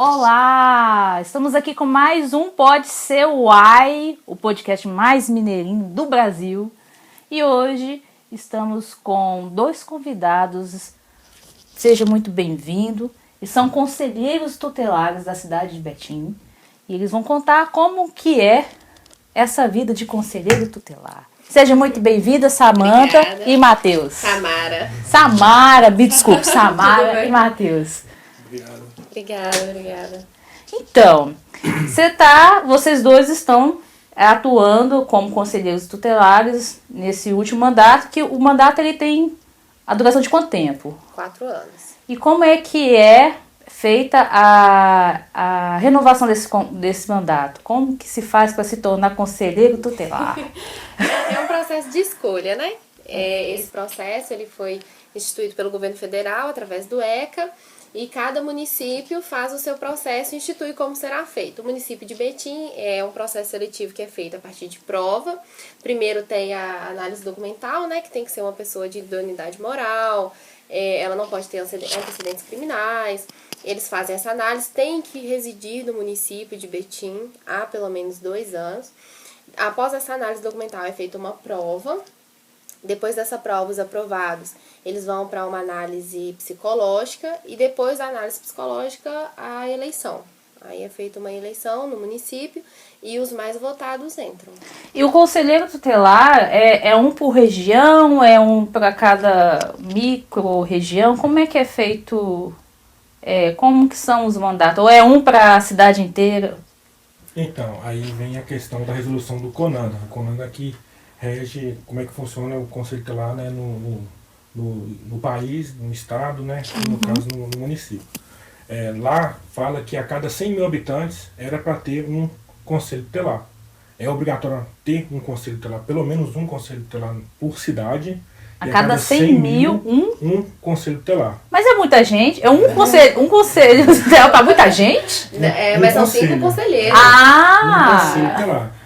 Olá! Estamos aqui com mais um Pode Ser Uai, o podcast mais mineirinho do Brasil. E hoje estamos com dois convidados. Seja muito bem-vindo. E são conselheiros tutelares da cidade de Betim. E eles vão contar como que é essa vida de conselheiro tutelar. Seja muito bem-vinda, Samanta e Matheus. Samara, desculpe, Samara e Matheus. Obrigada. Então, vocês dois estão atuando como conselheiros tutelares nesse último mandato, que o mandato ele tem a duração de quanto tempo? 4 anos. E como é que é feita a renovação desse mandato? Como que se faz para se tornar conselheiro tutelar? É um processo de escolha, né? Esse processo ele foi instituído pelo governo federal através do ECA e cada município faz o seu processo e institui como será feito. O município de Betim é um processo seletivo que é feito a partir de prova. Primeiro tem a análise documental, né? Que tem que ser uma pessoa de idoneidade moral, ela não pode ter antecedentes criminais. Eles fazem essa análise, tem que residir no município de Betim há pelo menos 2 anos. Após essa análise documental é feita uma prova. Depois dessa prova, os aprovados, eles vão para uma análise psicológica e depois da análise psicológica, a eleição. Aí é feita uma eleição no município e os mais votados entram. E o conselheiro tutelar é um por região, é um para cada micro-região? Como é que é feito? Como que são os mandatos? Ou é um para a cidade inteira? Então, aí vem a questão da resolução do CONANDA. O CONANDA aqui rege como é que funciona o conselho tutelar, né, no país, no estado, né, no caso no município. Lá fala que a cada 100 mil habitantes era para ter um conselho tutelar. É obrigatório ter um conselho tutelar, pelo menos um conselho tutelar por cidade. A cada 100 mil, um conselho tutelar. Mas é muita gente? Um conselho tutelar para muita gente? Mas são 5 conselheiros. Ah! Um conselho tutelar.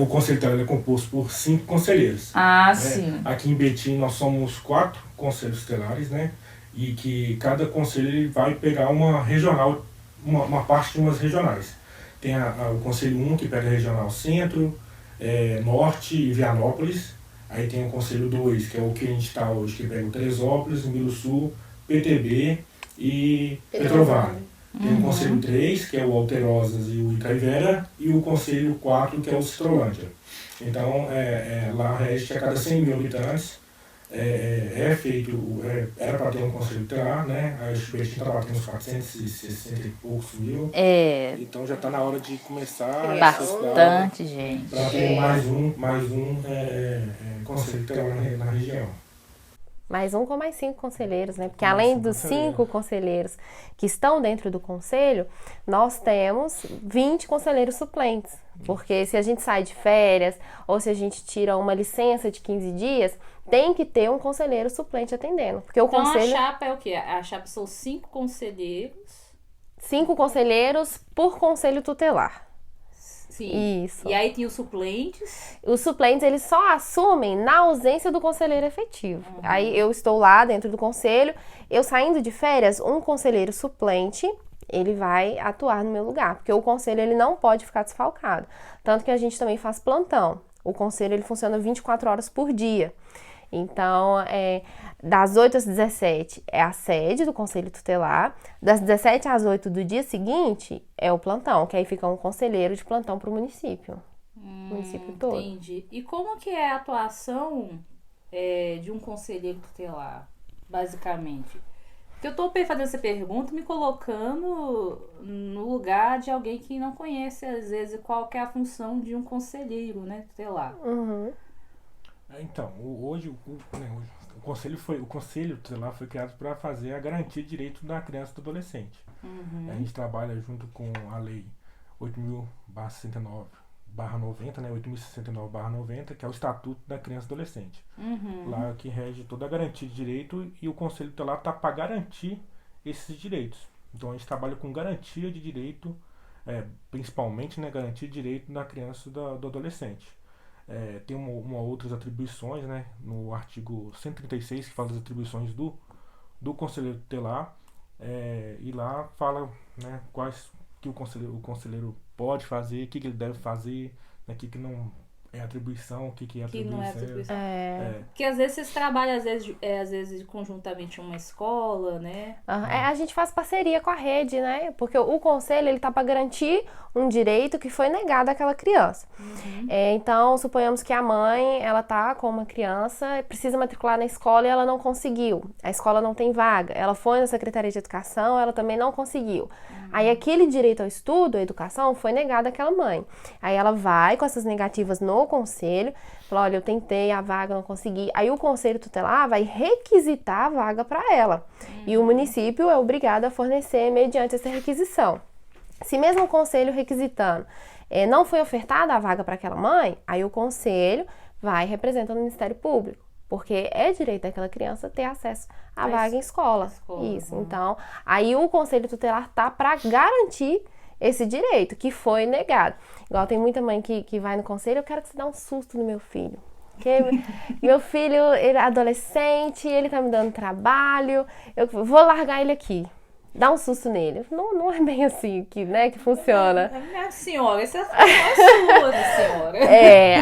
O conselho tutelar é composto por 5 conselheiros. Sim. Aqui em Betim nós somos 4 conselhos tutelares, né? E que cada conselho ele vai pegar uma regional, uma parte de umas regionais. Tem o conselho 1 que pega a regional Centro, Norte e Vianópolis. Aí tem o conselho 2, que é o que a gente está hoje, que pega o Teresópolis, Milo Sul, PTB e Petrovale. Tem o conselho 3, que é o Alterosas e o Itaivera, e o conselho 4, que é o Citrolândia. Então, lá rege a cada 100 mil habitantes, era para ter um conselho tutelar, né? A gente está batendo uns 460 e poucos mil. Então já está na hora de começar bastante gente. Para ter mais um conselho tutelar na região. Mais um com mais 5 conselheiros, né? Porque além dos 5 conselheiros que estão dentro do conselho, nós temos 20 conselheiros suplentes. Porque se a gente sai de férias ou se a gente tira uma licença de 15 dias, tem que ter um conselheiro suplente atendendo. Porque então a chapa é o quê? A chapa são 5 conselheiros? 5 conselheiros por conselho tutelar. Sim. Isso. E aí tem os suplentes? Os suplentes, eles só assumem na ausência do conselheiro efetivo. Aí eu estou lá dentro do conselho, eu saindo de férias, um conselheiro suplente, ele vai atuar no meu lugar, porque o conselho ele não pode ficar desfalcado. Tanto que a gente também faz plantão. O conselho ele funciona 24 horas por dia. Então, das 8 às 17 é a sede do conselho tutelar, das 17 às 8 do dia seguinte é o plantão, que aí fica um conselheiro de plantão para o município. Município todo. Entendi. E como que é a atuação de um conselheiro tutelar, basicamente? Porque eu estou fazendo essa pergunta me colocando no lugar de alguém que não conhece, às vezes, qual que é a função de um conselheiro, né, tutelar. Então, hoje o conselho tutelar foi criado para fazer a garantia de direito da criança e do adolescente. A gente trabalha junto com a lei 8.069/90, né, 8.069/90, que é o Estatuto da Criança e Adolescente. Lá que rege toda a garantia de direito e o conselho tutelar está para garantir esses direitos. Então a gente trabalha com garantia de direito, principalmente, né, garantia de direito da criança e do adolescente. Tem outras atribuições, né, no artigo 136, que fala das atribuições do conselheiro tutelar, e lá fala, né, que o conselheiro pode fazer, o que ele deve fazer, né, o que não é atribuição, o que é atribuição. Que não é atribuição. Porque às vezes vocês trabalham, às vezes conjuntamente em uma escola, né? A gente faz parceria com a rede, né? Porque o conselho, ele tá para garantir um direito que foi negado àquela criança. Então, suponhamos que a mãe, ela tá com uma criança, precisa matricular na escola e ela não conseguiu. A escola não tem vaga. Ela foi na Secretaria de Educação, ela também não conseguiu. Aí aquele direito ao estudo, à educação, foi negado àquela mãe. Aí ela vai com essas negativas no conselho, fala, olha, eu tentei a vaga, não consegui. Aí o conselho tutelar vai requisitar a vaga para ela. E o município é obrigado a fornecer mediante essa requisição. Se mesmo o conselho requisitando não foi ofertada a vaga para aquela mãe, aí o conselho vai representando o Ministério Público. Porque é direito daquela criança ter acesso à vaga em escola. Isso. Então, aí o conselho tutelar tá para garantir esse direito que foi negado. Igual tem muita mãe que vai no conselho, eu quero que você dê um susto no meu filho. Porque meu filho, ele é adolescente, ele tá me dando trabalho, eu vou largar ele aqui. Dá um susto nele. Não é bem assim que funciona. Minha senhora, essa é sua, senhora.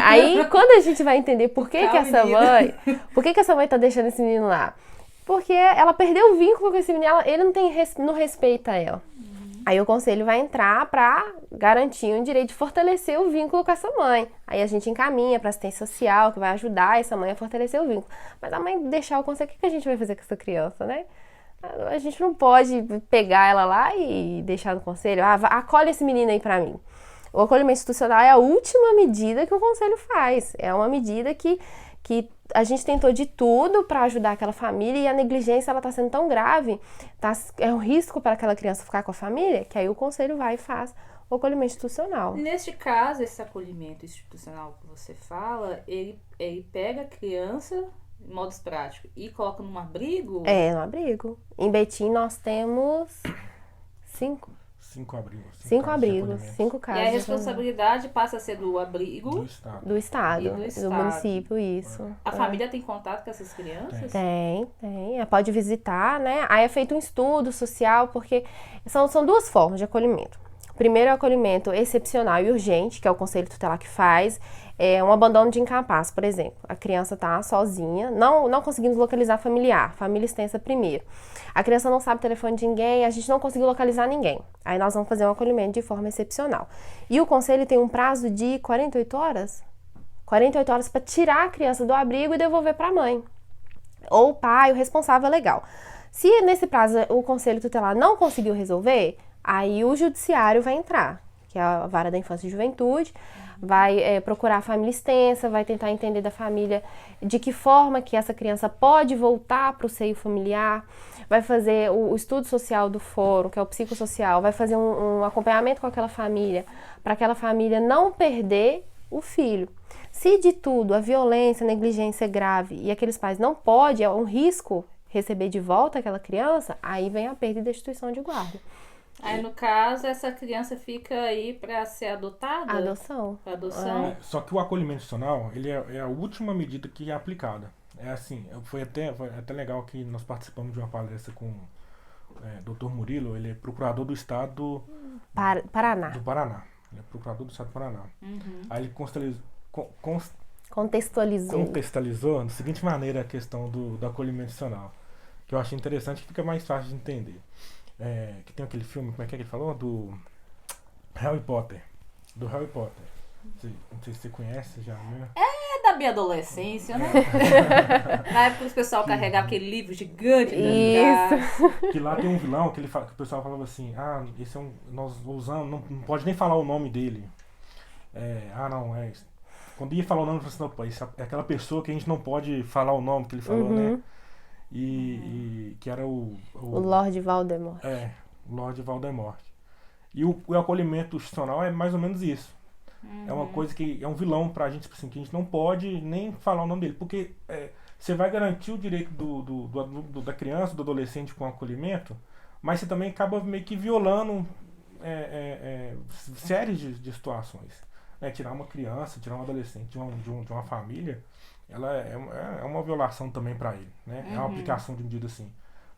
Aí quando a gente vai entender por que essa mãe tá deixando esse menino lá? Porque ela perdeu o vínculo com esse menino, ele não respeita ela. Aí o conselho vai entrar para garantir um direito de fortalecer o vínculo com essa mãe. Aí a gente encaminha para assistência social, que vai ajudar essa mãe a fortalecer o vínculo. Mas a mãe deixar o conselho, o que a gente vai fazer com essa criança, né? A gente não pode pegar ela lá e deixar no conselho. Acolhe esse menino aí para mim. O acolhimento institucional é a última medida que o conselho faz. É uma medida que a gente tentou de tudo para ajudar aquela família e a negligência ela está sendo tão grave, é um risco para aquela criança ficar com a família, que aí o conselho vai e faz o acolhimento institucional. Neste caso, esse acolhimento institucional que você fala, ele pega a criança, em modos práticos, e coloca num abrigo? No abrigo. Em Betim nós temos 5 abrigos, 5 casas. E a responsabilidade passa a ser do abrigo? Do Estado, do município, isso. A família tem contato com essas crianças? Tem. Pode visitar, né? Aí é feito um estudo social, porque são duas formas de acolhimento. Primeiro é o acolhimento excepcional e urgente, que é o conselho tutelar que faz. É um abandono de incapaz, por exemplo. A criança está sozinha, não conseguindo localizar familiar, família extensa primeiro. A criança não sabe o telefone de ninguém, a gente não conseguiu localizar ninguém. Aí nós vamos fazer um acolhimento de forma excepcional. E o conselho tem um prazo de 48 horas? 48 horas para tirar a criança do abrigo e devolver para a mãe. Ou o pai, o responsável legal. Se nesse prazo o conselho tutelar não conseguiu resolver, aí o judiciário vai entrar, que é a Vara da Infância e Juventude, vai procurar a família extensa, vai tentar entender da família de que forma que essa criança pode voltar para o seio familiar, vai fazer o estudo social do fórum, que é o psicossocial, vai fazer um acompanhamento com aquela família, para aquela família não perder o filho. Se de tudo a violência, a negligência é grave e aqueles pais não podem, é um risco receber de volta aquela criança, aí vem a perda e destituição de guarda. Aí, no caso, essa criança fica aí para ser adotada? Adoção. Só que o acolhimento institucional, ele é a última medida que é aplicada. É assim, foi até legal que nós participamos de uma palestra com o Dr. Murilo, ele é procurador do estado do Paraná. Ele é procurador do estado do Paraná. Aí ele contextualizou da seguinte maneira a questão do acolhimento institucional, que eu achei interessante, que fica mais fácil de entender. Que tem aquele filme, como é que ele falou? Do Harry Potter. Não sei se você conhece já, né? É da minha adolescência, né? Na época o pessoal carregava aquele livro gigante. Isso. Que lá tem um vilão que o pessoal falava assim, esse nós usamos, não pode nem falar o nome dele. Quando ia falar o nome, eu falei assim, isso é aquela pessoa que a gente não pode falar o nome que ele falou, né? E que era o Lord Voldemort. O Lord Voldemort. E o acolhimento institucional é mais ou menos isso. É uma coisa que é um vilão pra gente, assim, que a gente não pode nem falar o nome dele, porque você vai garantir o direito da criança, do adolescente com acolhimento, mas você também acaba meio que violando séries de situações. Tirar uma criança, tirar um adolescente de uma família, ela é uma violação também para ele, né? É uma aplicação de medida assim.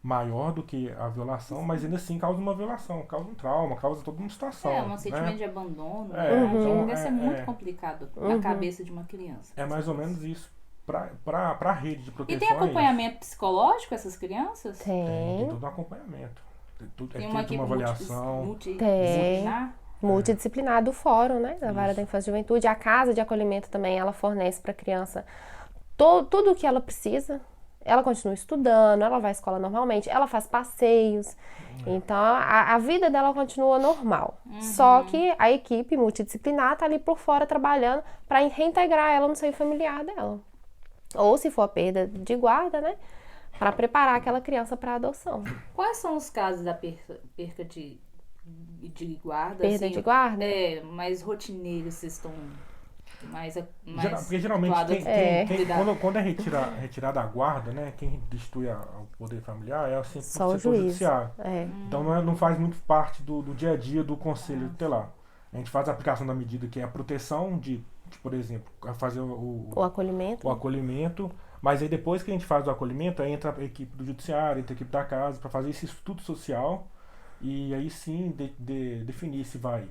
maior do que a violação, mas ainda assim causa uma violação, causa um trauma, causa toda uma situação. Um sentimento de abandono. Então, deve ser muito complicado na cabeça de uma criança. É mais ou menos isso. Para a rede de proteção. E tem acompanhamento psicológico essas crianças? Tem todo um acompanhamento. Tem uma avaliação. Multidisciplinar do fórum, né? Da Vara da Infância e Juventude. A casa de acolhimento também, ela fornece para a criança tudo o que ela precisa. Ela continua estudando, ela vai à escola normalmente, ela faz passeios. Então, a vida dela continua normal. Só que a equipe multidisciplinar está ali por fora trabalhando para reintegrar ela no seio familiar dela. Ou, se for a perda de guarda, né? Para preparar aquela criança para a adoção. Quais são os casos da perca de guarda? Perda de guarda? Mais rotineiros, vocês estão mais porque geralmente quando é retirada a guarda, né? Quem destitui o poder familiar é sempre só o setor juiz. judiciário. Então não faz muito parte do dia a dia do conselho tutelar. A gente faz a aplicação da medida que é a proteção de por exemplo, fazer o acolhimento, mas aí depois que a gente faz o acolhimento, aí entra a equipe do judiciário, entra a equipe da casa para fazer esse estudo social e aí sim definir se vai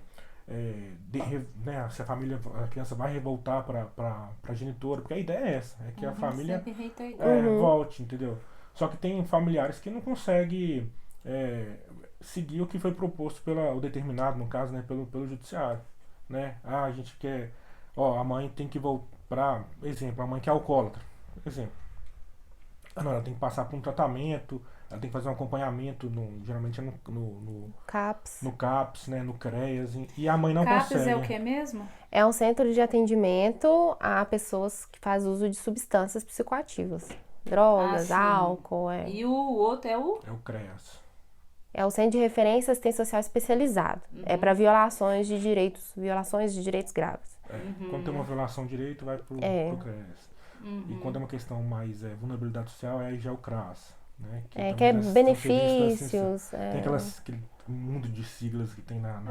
né, se a criança vai revoltar para a genitora, porque a ideia é essa, é que a família volte, entendeu? Só que tem familiares que não conseguem seguir o que foi proposto o determinado, no caso, né, pelo judiciário, né? A gente quer, a mãe tem que voltar, exemplo, a mãe que é alcoólatra, exemplo. Ela tem que passar por um tratamento, ela tem que fazer um acompanhamento, geralmente é no CAPS. No CAPS, né, no CREAS, e a mãe não CAPS consegue. É o que mesmo? É um centro de atendimento a pessoas que fazem uso de substâncias psicoativas. Drogas, álcool. E o outro é o? É o CREAS. É o Centro de Referência e Assistência Social Especializado. É para violações de direitos graves. Quando tem uma violação de direito, vai pro CREAS. E quando é uma questão mais vulnerabilidade social, aí já é o CRAS. Né? Que é benefícios. Tem aquele mundo de siglas que tem na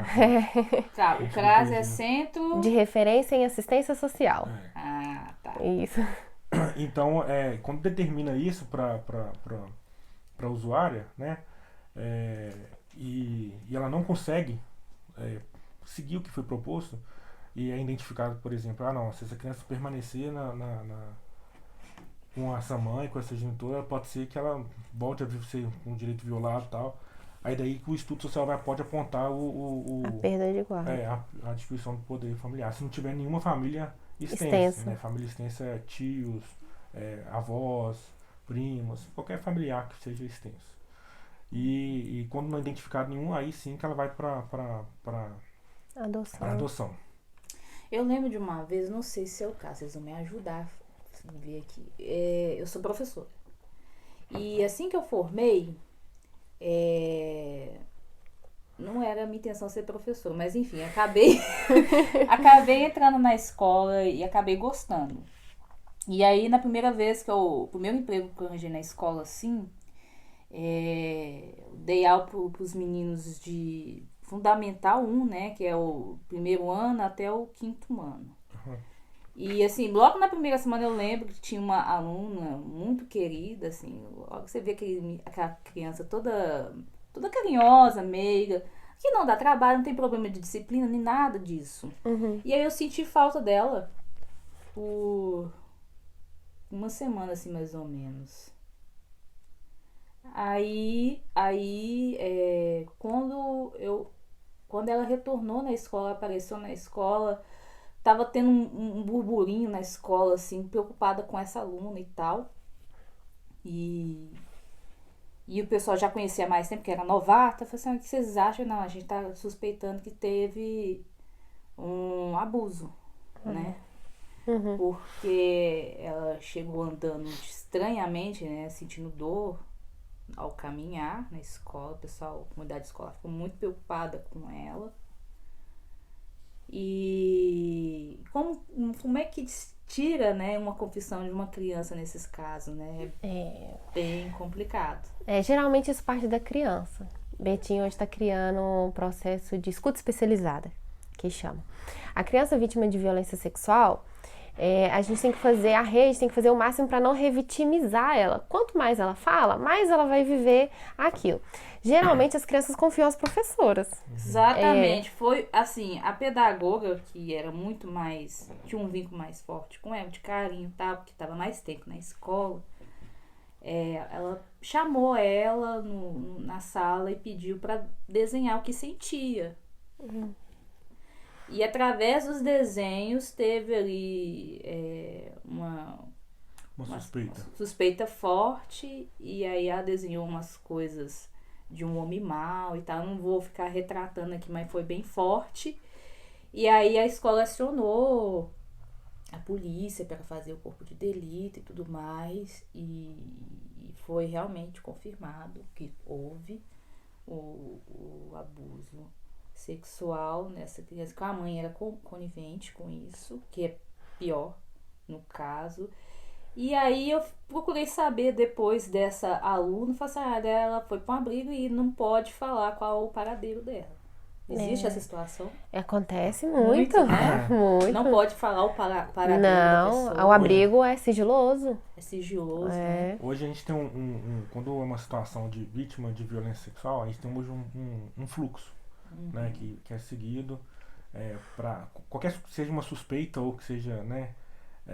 Tá, o CRAS é Centro de Referência em Assistência Social. Ah, tá. Isso. Então, quando determina isso para a usuária, né? E ela não consegue seguir o que foi proposto, e é identificado, por exemplo, se essa criança permanecer com essa mãe, com essa genitora, pode ser que ela volte a ser com o direito violado e tal. Aí daí que o estudo social pode apontar a perda de guarda. A distribuição do poder familiar. Se não tiver nenhuma família extensa. Né? Família extensa é tios, avós, primos, qualquer familiar que seja extenso. E quando não é identificado nenhum, aí sim que ela vai para adoção. Eu lembro de uma vez, não sei se é o caso, vocês vão me ajudar a ver aqui. Eu sou professora. E assim que eu formei, não era a minha intenção ser professora, mas enfim, acabei entrando na escola e acabei gostando. E aí, na primeira vez o primeiro emprego que eu arranjei na escola, assim, dei aula para os meninos de Fundamental 1, né, que é o primeiro ano até o 5º ano. E assim, logo na primeira semana eu lembro que tinha uma aluna muito querida, assim, logo você vê aquela criança toda carinhosa, meiga, que não dá trabalho, não tem problema de disciplina, nem nada disso. E aí eu senti falta dela por uma semana, assim, mais ou menos. Aí quando ela retornou na escola, apareceu na escola, tava tendo um burburinho na escola, assim, preocupada com essa aluna e tal. E o pessoal já conhecia há mais tempo, que era novata. Eu falei assim, o que vocês acham? Não, a gente tá suspeitando que teve um abuso, né? Porque ela chegou andando estranhamente, né? Sentindo dor ao caminhar na escola. O pessoal, a comunidade escolar ficou muito preocupada com ela. E como é que tira, né, uma confissão de uma criança nesses casos, né? É bem complicado. Geralmente isso parte da criança. Betinho hoje está criando um processo de escuta especializada, que chama. A criança vítima de violência sexual, A gente tem que fazer, a rede tem que fazer o máximo para não revitimizar ela. Quanto mais ela fala, mais ela vai viver aquilo. Geralmente as crianças confiam às professoras. Exatamente. Foi assim, a pedagoga, que era muito mais, tinha um vínculo mais forte com ela, de carinho, tá? Porque estava mais tempo na escola. Ela chamou ela na sala e pediu para desenhar o que sentia. E através dos desenhos teve ali uma suspeita forte, e aí ela desenhou umas coisas de um homem mau e tal. Não vou ficar retratando aqui, mas foi bem forte. E aí a escola acionou a polícia para fazer o corpo de delito e tudo mais, e foi realmente confirmado que houve o abuso sexual nessa criança, que a mãe era conivente com isso, que é pior no caso. E aí eu procurei saber depois dessa aluna, falei assim, ela foi para um abrigo e não pode falar qual é o paradeiro dela. Existe essa situação? Acontece muito, né? Muito. Não pode falar o paradeiro da Não, pessoa. o abrigo é sigiloso. É sigiloso, né? Hoje a gente tem quando é uma situação de vítima de violência sexual, a gente tem hoje um fluxo, né, que é seguido para qualquer, seja uma suspeita ou que seja, né,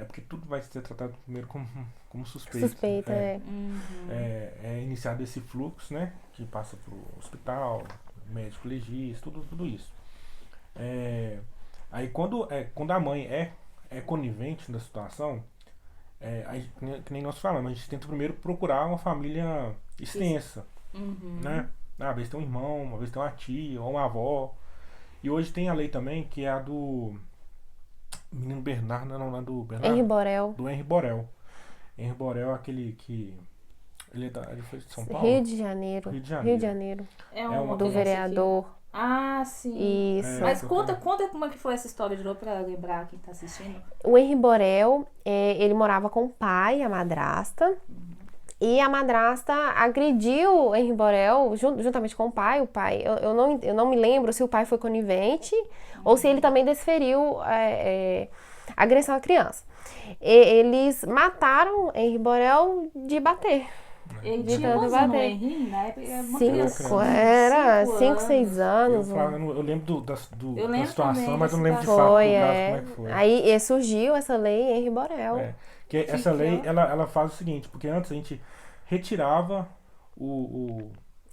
porque tudo vai ser tratado primeiro como suspeita. Suspeita, É iniciado esse fluxo, né, que passa para o hospital, médico legista, tudo isso. Aí quando a mãe é conivente da situação, que nem nós falamos, a gente tenta primeiro procurar uma família extensa, né? Às vezes tem um irmão, às vezes tem uma tia ou uma avó. E hoje tem a lei também, que é a do menino Bernardo, não é do Bernardo? Henri Borel. Do Henri Borel. Henri Borel é aquele que... Ele foi de São Paulo? Rio de Janeiro. É Do vereador. Ah, sim. Isso. Mas conta como é que foi essa história de novo pra lembrar quem tá assistindo. O Henri Borel, ele morava com o pai, a madrasta. E a madrasta agrediu o Henri Borel juntamente com o pai. O pai, eu não me lembro se o pai foi conivente ou se ele também desferiu agressão à criança. Eles mataram Henri Borel de bater. Ele tinha quantos anos, Henri? Na época era uma criança. Era 5, 6 anos. Eu lembro da situação, também, mas eu não lembro de fato do caso, como é que foi. Aí surgiu essa lei Henri Borel. Que essa lei, ela faz o seguinte, porque antes a gente retirava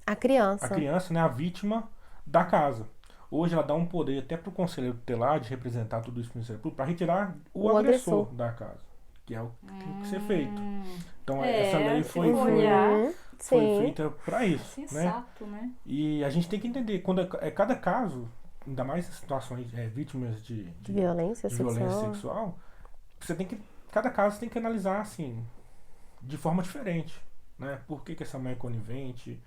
a criança, né, a vítima da casa. Hoje ela dá um poder até para o conselheiro tutelar de representar tudo isso no Ministério Público para retirar o agressor da casa, que é o que tem que ser feito. Então essa lei foi feita para isso. Sensato, né? E a gente tem que entender, quando cada caso, ainda mais situações vítimas de violência sexual, cada caso tem que analisar assim, de forma diferente, né? Por que essa mãe é conivente?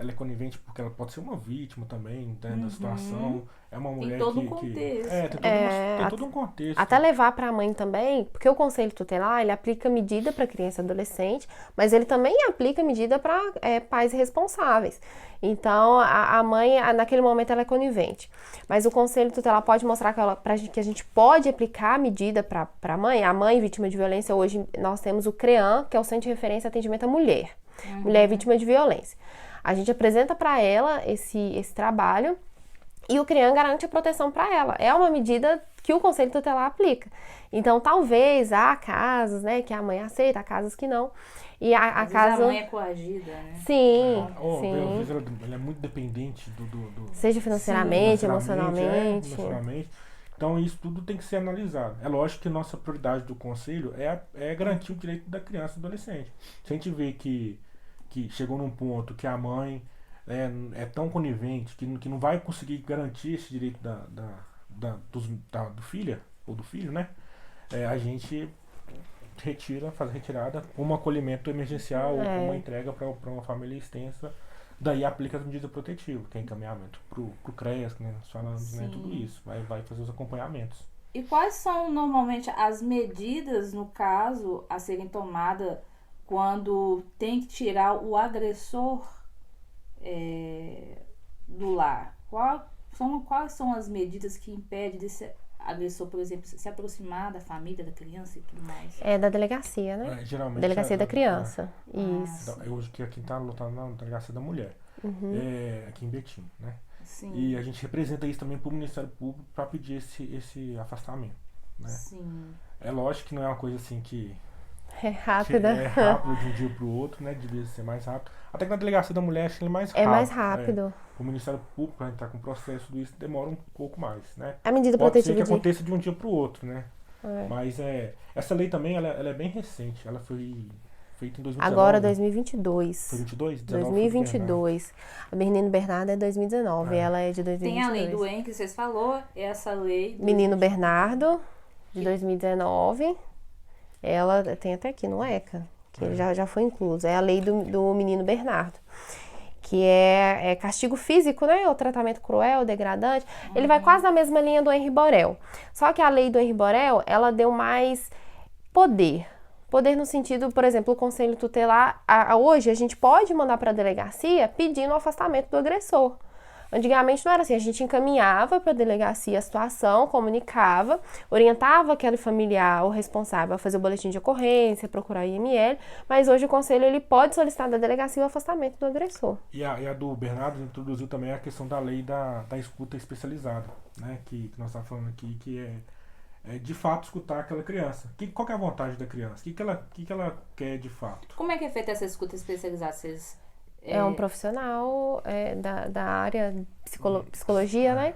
Ela é conivente porque ela pode ser uma vítima também, né, da situação. É uma mulher tem todo um contexto. Tem todo um contexto. Até levar para a mãe também, porque o Conselho Tutelar, ele aplica medida para criança e adolescente, mas ele também aplica medida para pais responsáveis. Então, a mãe, naquele momento, ela é conivente. Mas o Conselho Tutelar pode mostrar que a gente pode aplicar a medida para a mãe vítima de violência. Hoje nós temos o CREAM, que é o Centro de Referência e Atendimento à Mulher. Mulher vítima de violência. A gente apresenta para ela esse trabalho e o CREAM garante a proteção para ela. É uma medida que o Conselho Tutelar aplica. Então, talvez há casos, né, que a mãe aceita, há casos que não. E às vezes a mãe é coagida, né? Sim. Às vezes ela é muito dependente do seja financeiramente, emocionalmente. Então, isso tudo tem que ser analisado. É lógico que nossa prioridade do Conselho é garantir o direito da criança e do adolescente. Se a gente vê que chegou num ponto que a mãe é tão conivente que não vai conseguir garantir esse direito do filho ou do filho, né? A gente faz a retirada, um acolhimento emergencial, uma entrega para uma família extensa. Daí aplica as medidas protetivas, que é encaminhamento pro CREAS, que nós falamos, né? Tudo isso. Vai fazer os acompanhamentos. E quais são normalmente as medidas, no caso, a serem tomadas quando tem que tirar o agressor do lar? Quais são as medidas que impedem desse agressor, por exemplo, se aproximar da família, da criança e tudo mais? É da delegacia, né? Geralmente Delegacia da criança. Isso. Hoje quem está lutando na delegacia da mulher, aqui em Betim, né? Sim. E a gente representa isso também para o Ministério Público para pedir esse afastamento, né? Sim. É lógico que não é uma coisa assim que É rápida. é rápido de um dia para o outro, né? Devia ser mais rápido. Até que na delegacia da mulher acho que ele é mais rápido. É mais rápido. O Ministério Público, para entrar com o processo, tudo isso demora um pouco mais, né? A medida Pode ser protetiva que aconteça de um dia para o outro, né? É. Mas essa lei também, ela é bem recente. Ela foi feita em 2019. Agora, 2022. Foi 22? 2022. A Menino Bernardo é 2019, ela é de 2022. Tem a lei do EN que vocês falou, essa lei... Menino Bernardo, de 2019. Ela tem até aqui no ECA, que já foi incluso. É a lei do Menino Bernardo. Que é castigo físico, né? O tratamento cruel, degradante. Ele vai quase na mesma linha do Henri Borel. Só que a lei do Henri Borel, ela deu mais poder. Poder no sentido, por exemplo, o Conselho Tutelar, hoje a gente pode mandar para a delegacia pedindo o afastamento do agressor. Antigamente não era assim, a gente encaminhava para a delegacia a situação, comunicava, orientava aquele familiar ou responsável a fazer o boletim de ocorrência, procurar o IML, mas hoje o conselho ele pode solicitar da delegacia o afastamento do agressor. E a do Bernardo introduziu também a questão da lei da escuta especializada, né? Que nós estamos falando aqui, que é de fato escutar aquela criança. Qual que é a vontade da criança? O que ela quer de fato? Como é que é feita essa escuta especializada? Vocês... É um profissional da área psicologia, né?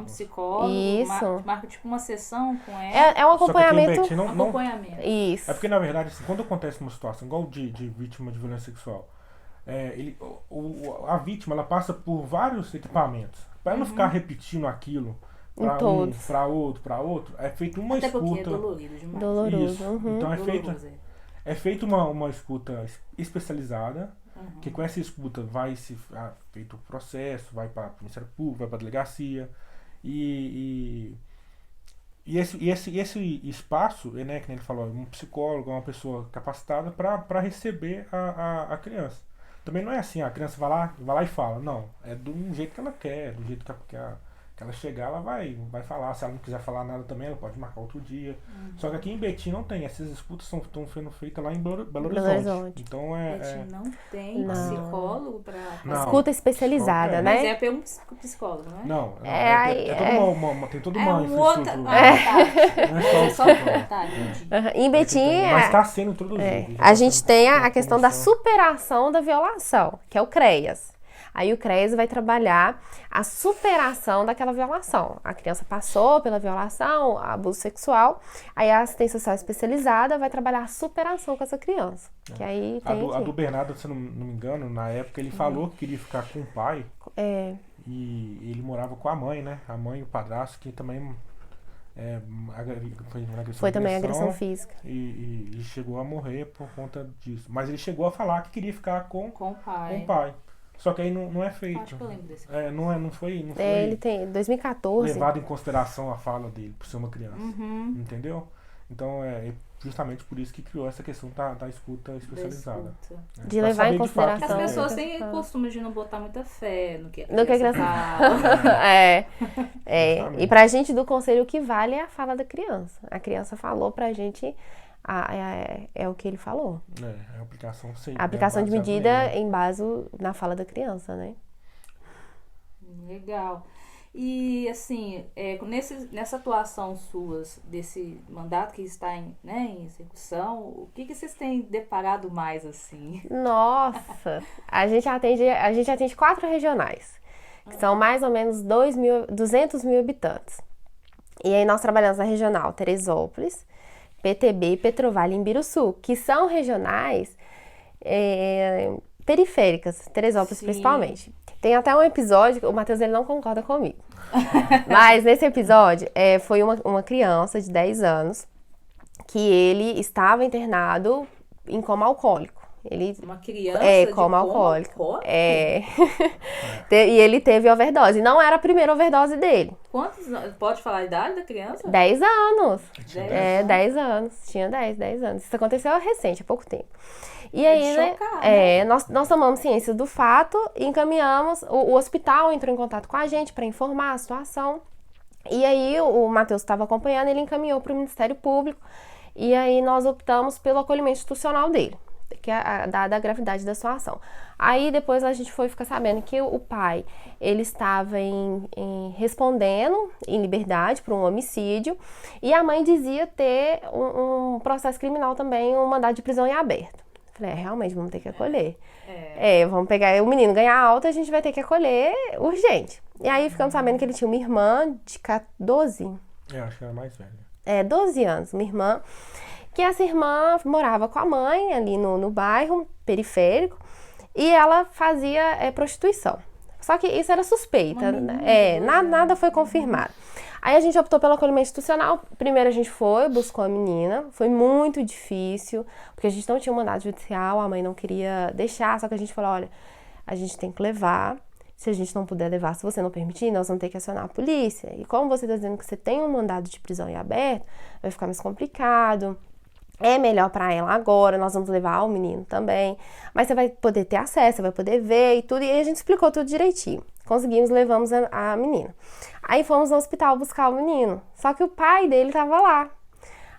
Psicólogo. Isso. Marca tipo uma sessão com ela. É um acompanhamento. Acompanhamento. Isso. É porque, na verdade, assim, quando acontece uma situação igual de vítima de violência sexual, a vítima ela passa por vários equipamentos. Para não ficar repetindo aquilo para outro, é feita uma Até escuta. porque é dolorido demais. Doloroso. Isso. Então é feita uma escuta especializada. Que com essa escuta vai se feito o processo, vai para o Ministério Público, vai para a delegacia e esse espaço, né, que ele falou, um psicólogo, uma pessoa capacitada para receber a criança. Também não é assim, a criança vai lá e fala, não, é do jeito que ela quer, do jeito que ela chegar, ela vai falar. Se ela não quiser falar nada também, ela pode marcar outro dia. Só que aqui em Betim não tem. Essas escutas estão sendo feitas lá em Belo Horizonte. Então Betim não tem psicólogo para... Escuta especializada, né? Mas é para um psicólogo, não é? Não. Tem toda uma infraestrutura. Não é só em Betim... Mas está sendo introduzido. A gente tem a questão da superação da violação, que é o CREAS. Aí o CREAS vai trabalhar a superação daquela violação. A criança passou pela violação, abuso sexual, aí a assistência social especializada vai trabalhar a superação com essa criança. Que aí tem a do Bernardo, se eu não me engano, na época ele falou que queria ficar com o pai. E ele morava com a mãe, né? A mãe e o padrasto, que também foi também agressão física. E chegou a morrer por conta disso. Mas ele chegou a falar que queria ficar com o pai. Só que aí não é feito. Acho que eu lembro desse. Não foi ele tem 2014. levado em consideração a fala dele por ser uma criança. Entendeu? Então é justamente por isso que criou essa questão da escuta especializada. De levar em consideração. As pessoas têm costume de não botar muita fé no que a criança fala. E pra gente do conselho o que vale é a fala da criança. A criança falou pra gente... é o que ele falou. A aplicação sim. A aplicação de medida em base na fala da criança, né? Legal. E assim, nessa atuação suas, desse mandato que está em execução, o que vocês têm deparado mais assim? Nossa! A gente atende 4 regionais, que são mais ou menos 200 mil habitantes. E aí nós trabalhamos na regional Teresópolis, PTB e Petrovale em Biruçu, que são regionais periféricas, Teresópolis principalmente. Tem até um episódio, o Matheus ele não concorda comigo, mas nesse episódio foi uma criança de 10 anos que ele estava internado em coma alcoólico. Uma criança de coma alcoólico. E ele teve overdose. Não era a primeira overdose dele. Pode falar a idade da criança? 10 anos. 10 anos. Tinha 10 anos. Isso aconteceu recente, há pouco tempo. E aí, né? Nós tomamos ciência do fato e encaminhamos. O hospital entrou em contato com a gente para informar a situação. E aí o Matheus estava acompanhando, ele encaminhou para o Ministério Público, e aí nós optamos pelo acolhimento institucional dele, que é dada a gravidade da situação. Aí depois a gente foi ficar sabendo que o pai, ele estava respondendo em liberdade por um homicídio, e a mãe dizia ter um processo criminal também, um mandado de prisão em aberto. Falei, realmente, vamos ter que acolher. Vamos pegar o menino ganhar alta, a gente vai ter que acolher urgente. E aí ficamos sabendo que ele tinha uma irmã de 12. Eu acho que era mais velha. 12 anos, uma irmã. Que essa irmã morava com a mãe ali no bairro periférico e ela fazia prostituição. Só que isso era suspeita, nada foi confirmado. Aí a gente optou pelo acolhimento institucional. Primeiro a gente buscou a menina, foi muito difícil, porque a gente não tinha um mandado judicial, a mãe não queria deixar, só que a gente falou, olha, a gente tem que levar, se a gente não puder levar, se você não permitir, nós vamos ter que acionar a polícia. E como você está dizendo que você tem um mandado de prisão em aberto, vai ficar mais complicado. É melhor para ela agora, nós vamos levar o menino também, mas você vai poder ter acesso, você vai poder ver e tudo, e aí a gente explicou tudo direitinho. Conseguimos, levamos a menina. Aí fomos no hospital buscar o menino, só que o pai dele estava lá.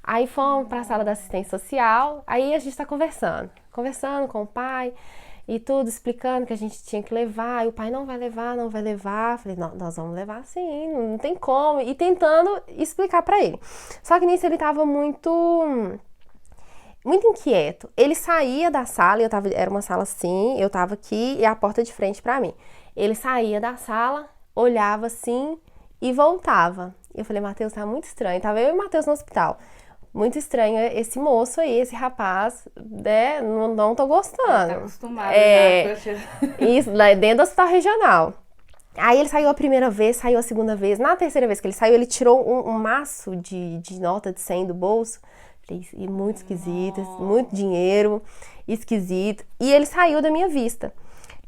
Aí fomos para a sala da assistência social, aí a gente está conversando com o pai e tudo, explicando que a gente tinha que levar, e o pai não vai levar. Falei, não, nós vamos levar sim, não tem como, e tentando explicar para ele. Só que nisso ele estava muito inquieto. Ele saía da sala, era uma sala assim, eu tava aqui e a porta de frente pra mim. Ele saía da sala, olhava assim e voltava. Eu falei, Matheus, tá muito estranho. Tava eu e o Matheus no hospital. Muito estranho esse moço aí, esse rapaz, né? Não tô gostando. Tá acostumado. Isso, lá dentro do hospital regional. Aí ele saiu a primeira vez, saiu a segunda vez. Na terceira vez que ele saiu, ele tirou um maço de nota de 100 do bolso. E muito esquisito, muito dinheiro, esquisito. E ele saiu da minha vista.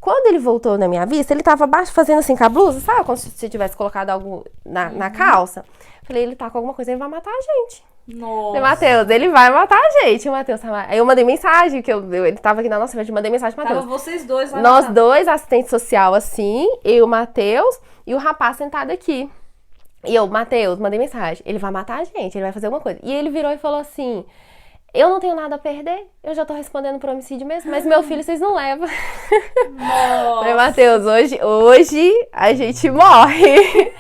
Quando ele voltou na minha vista, ele tava abaixo fazendo assim com a blusa, sabe? Como se você tivesse colocado algo na calça. Falei, ele tá com alguma coisa, ele vai matar a gente. Nossa. Falei, Matheus, ele vai matar a gente. O Matheus tava... Aí eu mandei mensagem, ele tava aqui na nossa frente, eu mandei mensagem pro Matheus. Tava vocês dois lá. Nós dois, assistente social assim, eu e o Matheus, e o rapaz sentado aqui. E eu, Matheus, mandei mensagem, ele vai matar a gente, ele vai fazer alguma coisa. E ele virou e falou assim, eu não tenho nada a perder, eu já tô respondendo por homicídio mesmo, mas meu filho vocês não levam. Nossa. Falei, Matheus, hoje a gente morre.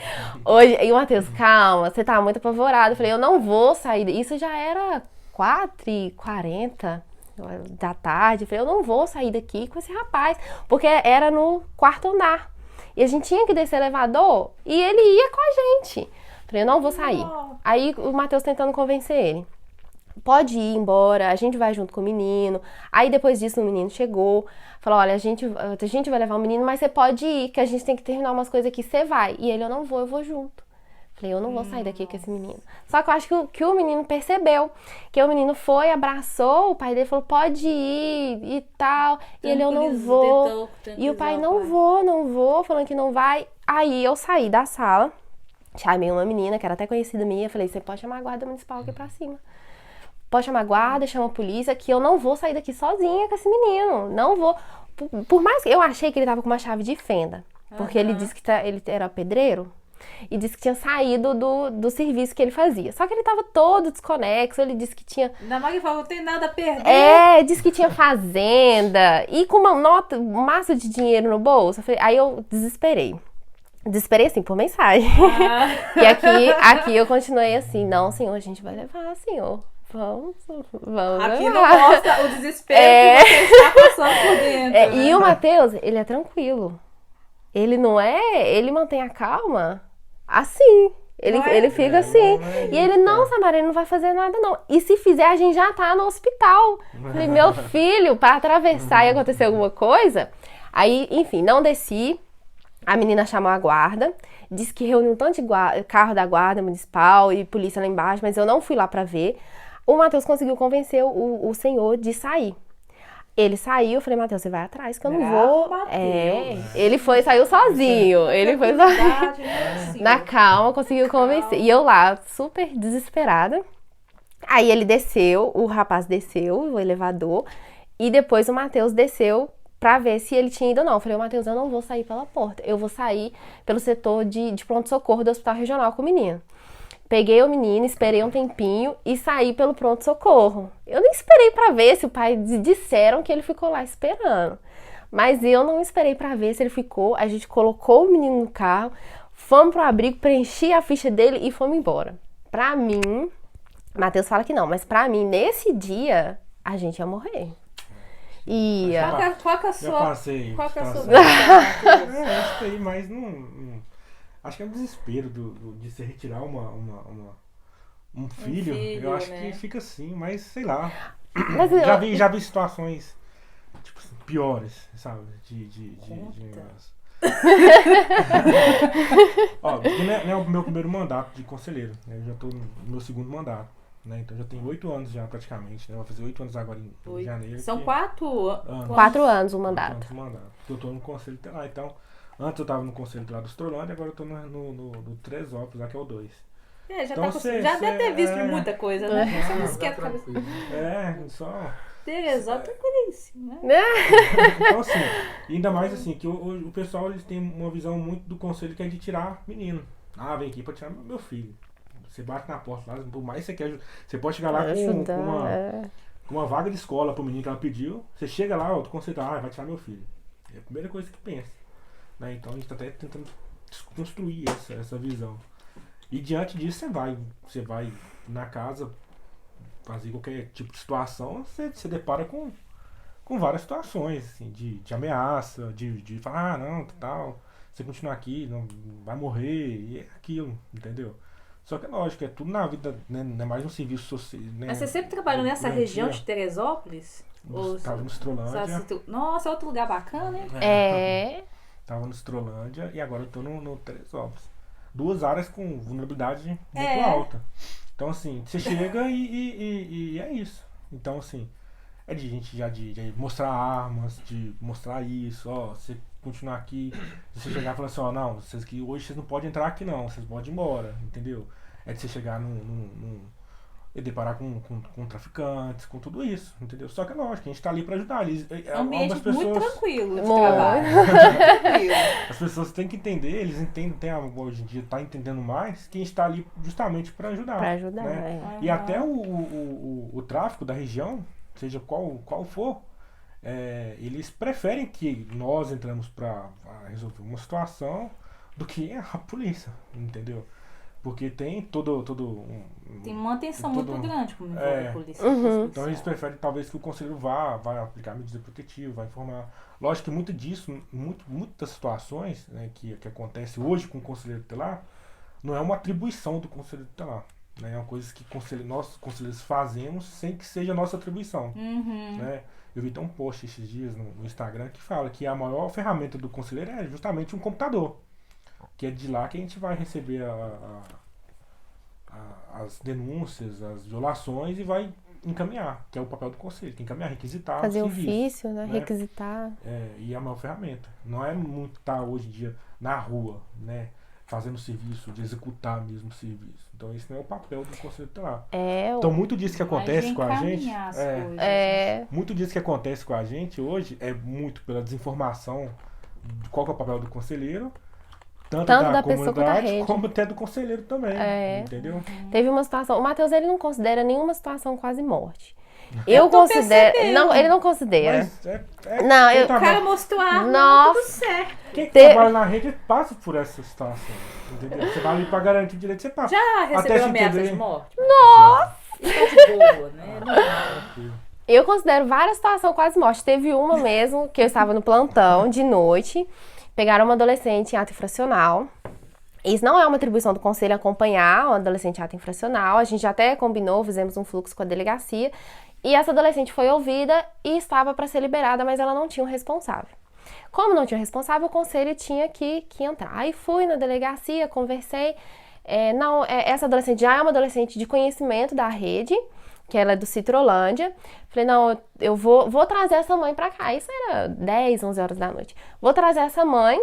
E o Matheus, calma, você tá muito apavorado. Eu falei, eu não vou sair, isso já era 4h40 da tarde. Eu falei, eu não vou sair daqui com esse rapaz, porque era no quarto andar. E a gente tinha que descer o elevador e ele ia com a gente. Falei, eu não vou sair. Aí o Matheus tentando convencer ele. Pode ir embora, a gente vai junto com o menino. Aí depois disso o menino chegou. Falou, olha, a gente vai levar o menino, mas você pode ir, que a gente tem que terminar umas coisas aqui, você vai. E ele, eu não vou junto. Falei, eu não vou sair daqui com esse menino. Só que eu acho que o menino percebeu. Que o menino foi, abraçou, o pai dele falou, pode ir e tal. E ele, eu não vou. E o pai, não vou, falando que não vai. Aí eu saí da sala, chamei uma menina, que era até conhecida minha, falei, você pode chamar a guarda municipal aqui pra cima. Pode chamar a guarda, chama a polícia, que eu não vou sair daqui sozinha com esse menino. Não vou. Por mais que eu achei que ele tava com uma chave de fenda. Porque ele disse que ele era pedreiro. E disse que tinha saído do serviço que ele fazia. Só que ele tava todo desconexo, ele disse que tinha... Ainda mais que falou, não tem nada a perder. Disse que tinha fazenda, e com uma nota, massa de dinheiro no bolso. Aí eu desesperei. Desesperei assim, por mensagem. E aqui eu continuei assim, não, senhor, a gente vai levar, senhor. Vamos aqui levar. não mostra o desespero que você está passando por dentro. E o Matheus, ele é tranquilo. Ele não ele mantém a calma assim. Ele fica assim. E ele, não, Samara, ele não vai fazer nada, não. E se fizer, a gente já tá no hospital. Falei, meu filho, para atravessar e acontecer alguma coisa. Aí, enfim, não desci. A menina chamou a guarda. Disse que reuniu um tanto de carro da guarda municipal e polícia lá embaixo, mas eu não fui lá pra ver. O Matheus conseguiu convencer o senhor de sair. Ele saiu, eu falei, Matheus, você vai atrás, que eu não vou. Ele saiu sozinho. Ele foi sozinho. Na calma, conseguiu convencer. E eu lá, super desesperada. Aí ele desceu, o rapaz desceu, o elevador. E depois o Matheus desceu pra ver se ele tinha ido ou não. Eu falei, Matheus, eu não vou sair pela porta. Eu vou sair pelo setor de pronto-socorro do Hospital Regional com o menino. Peguei o menino, esperei um tempinho e saí pelo pronto-socorro. Eu nem esperei pra ver se o pai... Disseram que ele ficou lá esperando. Mas eu não esperei pra ver se ele ficou. A gente colocou o menino no carro, fomos pro abrigo, preenchi a ficha dele e fomos embora. Pra mim, Matheus fala que não, mas pra mim, nesse dia, a gente ia morrer. Ia. Qual que é a sua... passei. Qual que é a sua... Acho que aí, mas não... Acho que é um desespero de se retirar um filho. Eu acho que fica assim, mas sei lá. Mas Já vi situações tipo, piores, sabe? Ó, porque não é o meu primeiro mandato de conselheiro, né? Eu já tô no meu segundo mandato, né? Então já tenho 8 anos já praticamente, né? Vou fazer 8 anos agora em janeiro. São 4 anos. 4 anos o mandato. 4 anos o mandato. Porque eu tô no conselho lá, então... Antes eu tava no conselho lá do Estrolândia, agora eu tô no Tresópolis, lá que é o 2. Já, Então, já deve ter visto de muita coisa, né? Você não esquece a cabeça. Só... Teresópolis é belíssimo, né? Então assim, ainda mais assim, que o pessoal eles têm uma visão muito do conselho que é de tirar menino. Ah, vem aqui pra tirar meu filho. Você bate na porta lá, por mais que você quer... Você pode chegar lá com uma vaga de escola pro menino que ela pediu. Você chega lá, o conselho, vai tirar meu filho. É a primeira coisa que pensa. Né? Então a gente está até tentando construir essa visão. E diante disso você vai na casa fazer qualquer tipo de situação, você se depara com várias situações, assim, de ameaça, de falar, não, tal, você continuar aqui, não vai morrer, e é aquilo, entendeu? Só que é lógico, é tudo na vida, né? Não é mais um serviço social. Né? Mas você sempre trabalhou nessa região de Teresópolis? Estava no Estrolândia. Nossa, outro lugar bacana, hein? Estava no Estrolândia e agora eu estou no Teresópolis. 2 áreas com vulnerabilidade muito alta. Então, assim, você chega e é isso. Então, assim, é de gente já de mostrar armas, de mostrar isso, ó, você continuar aqui, você chegar e falar assim, ó, não, hoje vocês não podem entrar aqui não, vocês podem ir embora, entendeu? É de você chegar e deparar com traficantes, com tudo isso, entendeu? Só que é lógico, a gente tá ali pra ajudar. É um ambiente muito tranquilo de Muito. trabalho. As pessoas têm que entender, eles entendem, hoje em dia tá entendendo mais, que a gente tá ali justamente pra ajudar. Pra ajudar, né? E até o tráfico da região, seja qual for, eles preferem que nós entramos pra resolver uma situação do que a polícia, entendeu? Porque tem tem uma atenção muito grande como envolve a polícia. Então eles preferem talvez que o conselheiro vai aplicar medidas protetivas, vai informar. Lógico que muito disso, muitas situações, né, que acontece hoje com o conselheiro tutelar, não é uma atribuição do conselheiro tutelar. Né, é uma coisa que nós conselheiros fazemos sem que seja nossa atribuição. Né? Eu vi até um post esses dias no Instagram que fala que a maior ferramenta do conselheiro é justamente um computador. Que é de lá que a gente vai receber as denúncias, as violações e vai encaminhar, que é o papel do conselho, tem que encaminhar, requisitar. Fazer ofício, né? Requisitar. E é a maior ferramenta. Não é muito estar hoje em dia na rua, né? Fazendo serviço, de executar mesmo o serviço. Então esse não é o papel do conselho tutelar. Então muito disso que acontece com a gente. Muito disso que acontece com a gente hoje é muito pela desinformação de qual que é o papel do conselheiro. Tanto da pessoa quanto da rede. Como até do conselheiro também, entendeu? Teve uma situação, o Matheus ele não considera nenhuma situação quase morte. Eu considero, não, ele não considera. Mas o cara mostrou a arma, nossa, tudo certo. Quem trabalha na rede passa por essa situação, entendeu? Você vai ali pra garantir o direito, você passa. Já recebeu ameaça de morte? Nossa! Isso é de boa, né? Eu considero várias situações quase morte. Teve uma mesmo, que eu estava no plantão de noite. Pegaram uma adolescente em ato infracional. Isso não é uma atribuição do conselho acompanhar um adolescente em ato infracional. A gente já até combinou, fizemos um fluxo com a delegacia. E essa adolescente foi ouvida e estava para ser liberada, mas ela não tinha um responsável. Como não tinha um responsável, o conselho tinha que entrar. Aí fui na delegacia, conversei. Essa adolescente já é uma adolescente de conhecimento da rede, que ela é do Citrolândia. Falei, não, eu vou trazer essa mãe pra cá. Isso era 10, 11 horas da noite. Vou trazer essa mãe,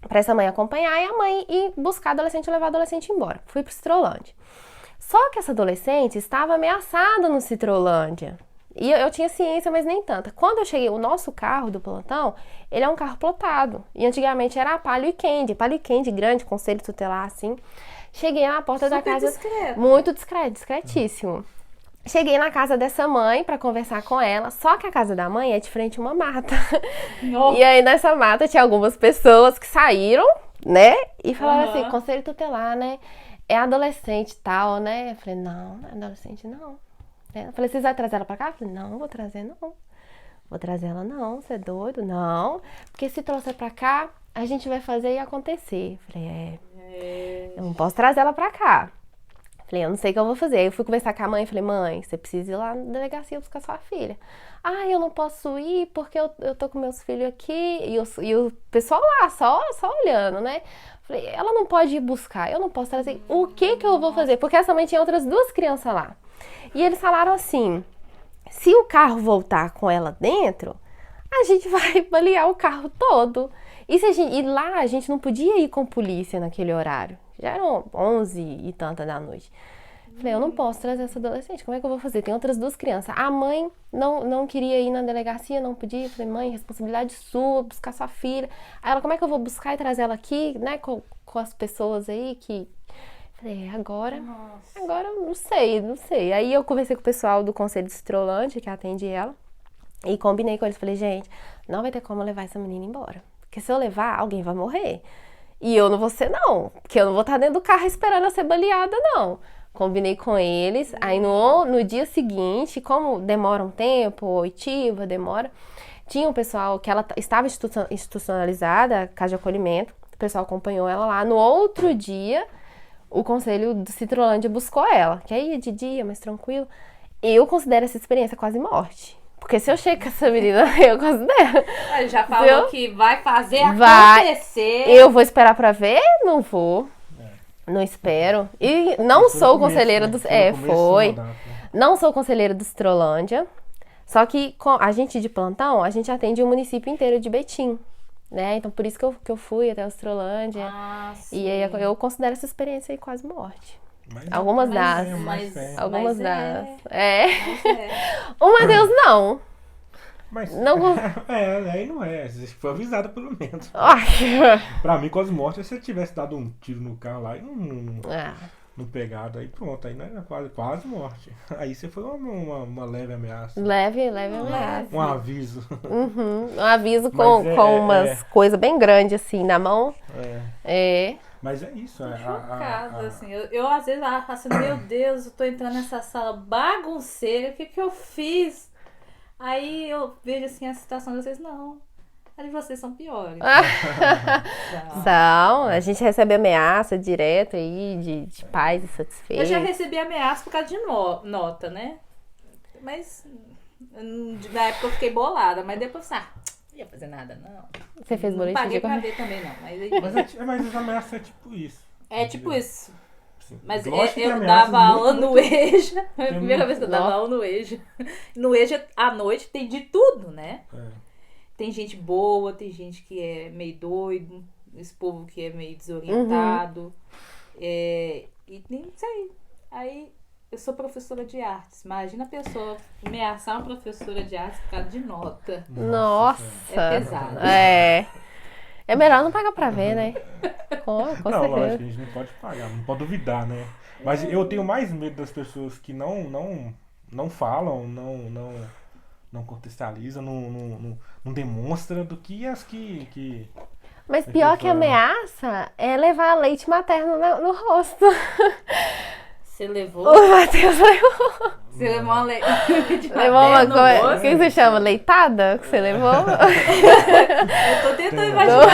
pra essa mãe acompanhar, e a mãe ir buscar a adolescente e levar a adolescente embora. Fui pro Citrolândia. Só que essa adolescente estava ameaçada no Citrolândia. E eu tinha ciência, mas nem tanta. Quando eu cheguei, o nosso carro do plantão, ele é um carro plotado. E antigamente era a Palio e Candy grande, conselho tutelar, assim. Cheguei na porta da casa... Discreto. Muito discreto, discretíssimo. Cheguei na casa dessa mãe pra conversar com ela, só que a casa da mãe é de frente a uma mata. E aí nessa mata tinha algumas pessoas que saíram, né? E falaram assim, conselho tutelar, né? É adolescente e tal, né? Eu falei, não é adolescente não. Eu falei, vocês vão trazer ela pra cá? Eu falei, não vou trazer não. Vou trazer ela não, você é doido? Não. Porque se trouxer pra cá, a gente vai fazer e acontecer. Eu falei, eu não posso trazer ela pra cá. Falei, eu não sei o que eu vou fazer. Aí eu fui conversar com a mãe e falei, mãe, você precisa ir lá na delegacia buscar sua filha. Ah, eu não posso ir porque eu tô com meus filhos aqui. E o pessoal lá, só olhando, né? Falei, ela não pode ir buscar, eu não posso trazer. O que eu vou fazer? Porque essa mãe tinha outras 2 crianças lá. E eles falaram assim, se o carro voltar com ela dentro, a gente vai balear o carro todo. E lá a gente não podia ir com polícia naquele horário. Já eram 11 e tanta da noite. Falei, eu não posso trazer essa adolescente, como é que eu vou fazer? Tem outras 2 crianças. A mãe não queria ir na delegacia, não podia. Falei, mãe, responsabilidade sua, buscar sua filha. Aí ela, como é que eu vou buscar e trazer ela aqui, né, com as pessoas aí que... Falei, agora eu não sei. Aí eu conversei com o pessoal do Conselho de Citrolândia, que atende ela, e combinei com eles. Falei, gente, não vai ter como levar essa menina embora. Porque se eu levar, alguém vai morrer. E eu não vou ser, não. Porque eu não vou estar dentro do carro esperando eu ser baleada, não. Combinei com eles. Aí no dia seguinte, como demora um tempo, oitiva, demora, tinha um pessoal que ela estava institucionalizada, a casa de acolhimento. O pessoal acompanhou ela lá. No outro dia, o Conselho de Citrolândia buscou ela. Que aí, de dia, mais tranquilo. Eu considero essa experiência quase morte. Porque se eu chego com essa menina, eu considero. Ele já falou que vai fazer acontecer. Eu vou esperar pra ver? Não vou. Não espero. E não sou conselheira do... foi. Não sou conselheira do Citrolândia. Só que com a gente de plantão, a gente atende o município inteiro de Betim. Né? Então, por isso que eu fui até a Citrolândia. E aí eu considero essa experiência aí quase morte. Algumas das. O Matheus não. Mas não. Aí não é. Você foi avisada pelo menos. Pra mim, quase morte, se você tivesse dado um tiro no carro lá e não pegado, aí pronto, aí não era quase morte. Aí você foi uma leve ameaça. Leve ameaça. Um aviso. Um aviso com umas coisas bem grandes assim na mão. Mas é isso. Chocada, assim. Eu às vezes acho assim, meu Deus, eu tô entrando nessa sala bagunceira, o que eu fiz? Aí eu vejo assim a situação de vocês, não. A de vocês são piores. A gente recebe ameaça direto aí de pais insatisfeitos. Eu já recebi ameaça por causa de nota, né? Mas na época eu fiquei bolada, mas depois não ia fazer nada, não. Você fez boletim? Não paguei pra ver também, não. Mas as ameaças é tipo isso. É tipo isso. Sim. Mas eu dava aula no EJA. Foi a primeira vez que eu dava aula no EJA. No EJA, à noite, tem de tudo, né? Tem gente boa, tem gente que é meio doido, esse povo que é meio desorientado. E tem isso aí. Aí, eu sou professora de artes. Imagina a pessoa ameaçar uma professora de artes por causa de nota. Nossa! É pesado. É melhor não pagar pra ver, né? Com não, certeza. lógico, a gente não pode pagar, não pode duvidar, né? Mas eu tenho mais medo das pessoas que não falam, não contextualizam, não demonstram, do que as que... Mas pior que ameaça é levar leite materno no rosto. Você levou? O Matheus levou. Você levou uma leite levou uma coisa. O que você chama? Leitada? Que você levou? Eu tô tentando imaginar.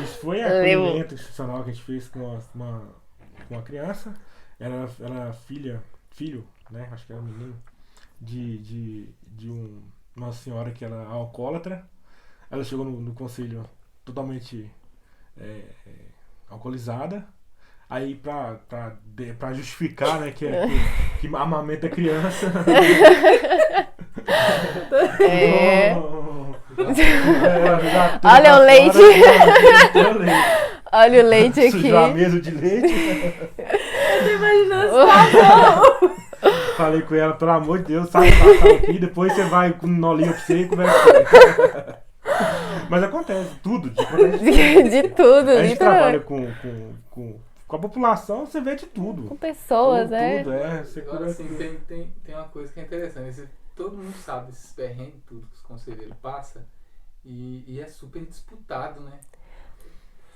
Isso foi a acolhimento institucional que a gente fez com uma criança. Ela era filho, né? Acho que era um menino. De uma senhora que era alcoólatra. Ela chegou no conselho totalmente alcoolizada. Aí pra justificar, né, que amamenta a criança. Olha o leite. Olha o leite aqui. Sujar a mesa de leite. Eu tô imaginando a situação. Falei com ela, pelo amor de Deus, sai passar aqui, depois você vai com nolinha pra você e conversa com ele. Mas acontece tudo. De tudo, A gente trabalha literalmente. com a população, você vê de tudo. Com pessoas, Tudo, né? Tudo, Você Agora, conversa assim, com- tem uma coisa que é interessante. Todo mundo sabe esses perrengues, tudo que os conselheiros passam. E é super disputado, né?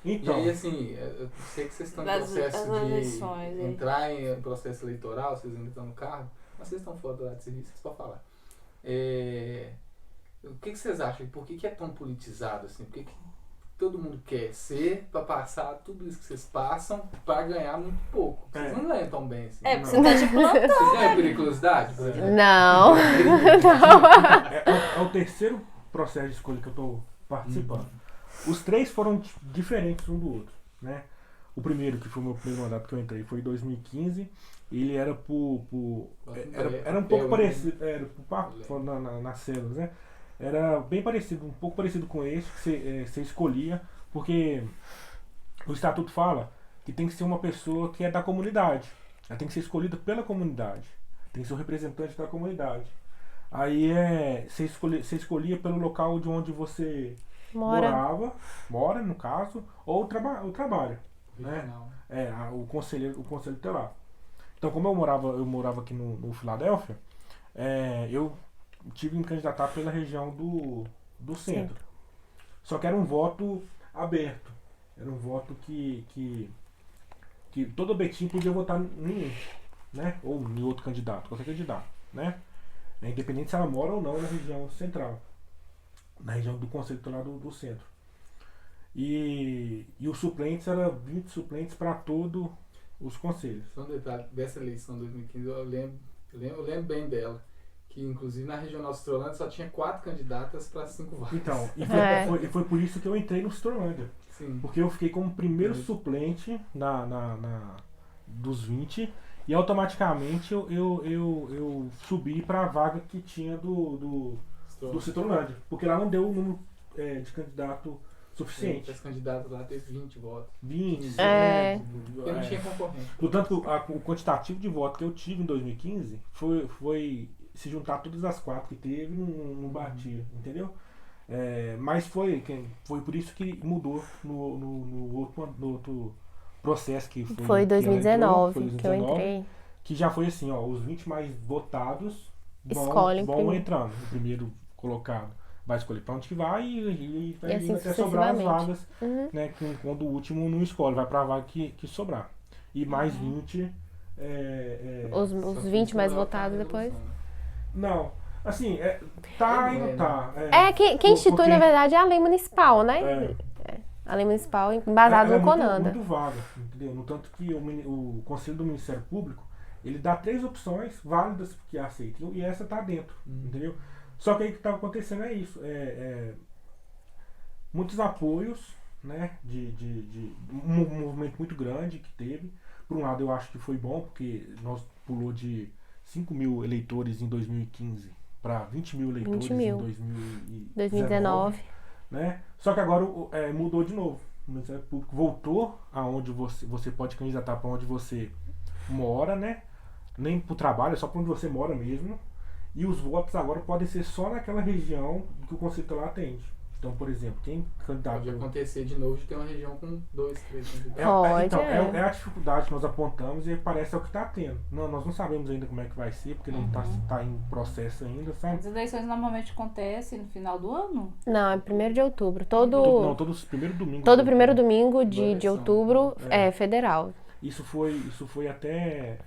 Então, E aí, assim, eu sei que vocês estão em Das processo de eleições, é. entrar em processo eleitoral, vocês ainda estão no cargo, mas vocês estão fora do lado de serviço, vocês podem falar. O que vocês acham? Por que é tão politizado, assim? Por que todo mundo quer ser para passar tudo isso que vocês passam para ganhar muito pouco? Vocês não ganham tão bem, assim. Porque você tá de plantão. Vocês ganham periculosidade, por exemplo? Não. é o terceiro processo de escolha que eu estou participando. Os três foram diferentes um do outro, né? O primeiro, que foi o meu primeiro mandato que eu entrei, foi em 2015. Ele era era um pouco parecido, era nas células, né? Era bem parecido, um pouco parecido com esse que você escolhia, porque o estatuto fala que tem que ser uma pessoa que é da comunidade. Ela tem que ser escolhida pela comunidade. Tem que ser o representante da comunidade. Aí você escolhia pelo local de onde você mora no caso, ou o trabalho. Né? O conselho tutelar. Então, como eu morava aqui no Filadélfia, eu tive que me candidatar pela região do centro. Só que era um voto aberto. Era um voto que todo betinho podia votar em mim, né? Ou em outro candidato, qualquer candidato, né? Independente se ela mora ou não na região central, na região do conselho tutelar do centro. E os suplentes, eram 20 suplentes para todos os conselhos. Só um detalhe, dessa eleição de 2015, eu lembro bem dela. Que inclusive na regional Citrolândia só tinha 4 candidatas para 5 vagas. Então, e foi por isso que eu entrei no Citrolândia. Sim. Porque eu fiquei como primeiro suplente dos 20 e automaticamente eu subi para a vaga que tinha do Citrolândia. Porque lá não deu o número de candidato suficiente. Esse candidato lá teve 20 votos. 20, Porque não tinha concorrente. Portanto, o quantitativo de votos que eu tive em 2015 foi se juntar todas as 4 que teve, não batia, entendeu? Mas foi por isso que mudou no outro processo que Foi 2019 que eu entrei. Que já foi assim, ó, os 20 mais votados vão entrando. O primeiro colocado vai escolher para onde que vai e vai assim até sobrar as sucessivamente. vagas, né? Quando o último não escolhe, vai para a vaga que sobrar. E mais 20... Os 20 mais votados depois. Não, assim, tá e não tá. Quem institui, porque na verdade, é a lei municipal, né? A lei municipal embasada ela no é CONANDA. muito vaga, entendeu? No tanto que o Conselho do Ministério Público, ele dá 3 opções válidas que aceitam, e essa tá dentro, entendeu? Só que aí o que tá acontecendo é isso, muitos apoios, né, de um movimento muito grande que teve. Por um lado eu acho que foi bom, porque nós pulou de 5 mil eleitores em 2015 para 20 mil eleitores 20 mil. em 2019. Né? Só que agora mudou de novo. O Ministério Público voltou aonde você pode candidatar para onde você mora, né? Nem para o trabalho, é só para onde você mora mesmo. E os votos agora podem ser só naquela região que o Conselho Tutelar atende. Então, por exemplo, quem candidata... Pode acontecer de novo de ter uma região com 2, 3 candidatos. Pode, é a dificuldade que nós apontamos e parece é o que está tendo. Nós não sabemos ainda como é que vai ser, porque não está em processo ainda, sabe? As eleições normalmente acontecem no final do ano? Não, é 1º de outubro. Todos os primeiros domingos. Todo primeiro domingo de eleição. outubro é federal. Isso foi até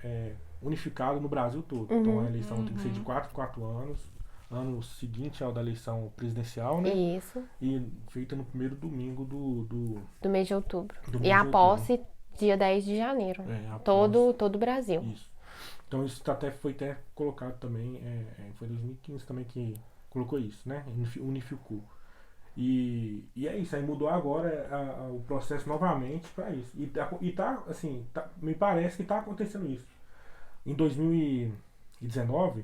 unificado no Brasil todo. Então a eleição tem que ser de 4 em 4 anos. Ano seguinte ao da eleição presidencial, né? Isso. E feita no primeiro domingo Do mês de outubro. do E mês a de posse, dia 10 de janeiro. a Todo posse. o Brasil. Isso. Então isso foi até colocado também, foi 2015 também que colocou isso, né? Unificou. E é isso, aí mudou agora o processo novamente para isso. E tá, assim, me parece que está acontecendo isso. Em 2019,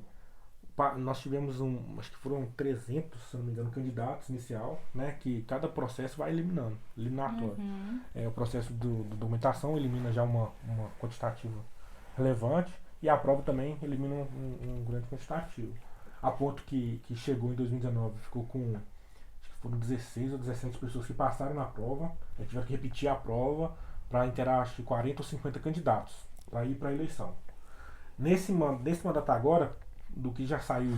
nós tivemos acho que foram 300, se não me engano, candidatos inicial, né? Que cada processo vai eliminatório. O processo de documentação elimina já uma quantitativa relevante, e a prova também elimina um grande quantitativo. A ponto que chegou em 2019, ficou com, acho que foram 16 ou 17 pessoas que passaram na prova, tiveram que repetir a prova para inteirar, acho que 40 ou 50 candidatos para ir para a eleição. Nesse mandato agora, do que já saiu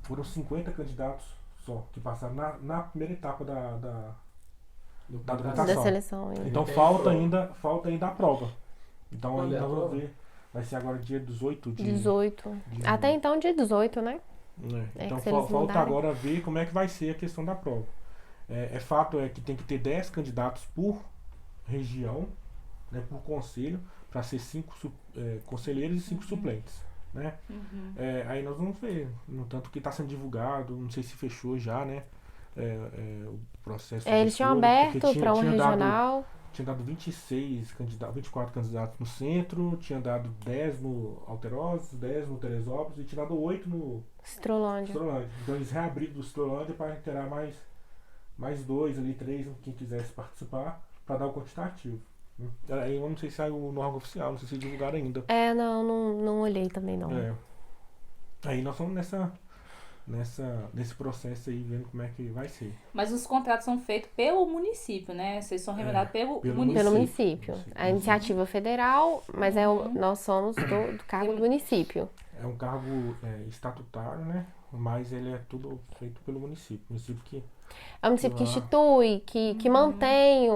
foram 50 candidatos só que passaram na primeira etapa da documentação. Da seleção ainda. Então falta ainda a prova. Então Quando é ainda a vamos prova? ver. Vai ser agora dia 18 de 18. Até então, dia 18, né? Então que se eles falta mudarem. agora ver como é que vai ser a questão da prova. Fato que tem que ter 10 candidatos por região, né, por conselho, para ser 5 conselheiros e 5 suplentes. Né? Aí nós vamos ver, no tanto que está sendo divulgado, não sei se fechou já, né? O processo. Eles tinham aberto para um regional. Tinha dado 24 candidatos no centro, tinha dado 10 no Alterosa, 10 no Teresópolis e tinha dado 8 no Citrolândia. Então eles reabriram do Citrolândia para inteirar mais 2 ali, 3, quem quisesse participar, para dar o quantitativo. Aí eu não sei se saiu no órgão oficial, não sei se divulgaram ainda. Não olhei também não. Aí nós estamos nesse processo aí, vendo como é que vai ser. Mas os contratos são feitos pelo município, né? Vocês são remunerados pelo município. Pelo município. A iniciativa federal, mas nós somos do cargo do município. É um cargo estatutário, né? Mas ele é tudo feito pelo município. O município que... É o município que institui, que mantém,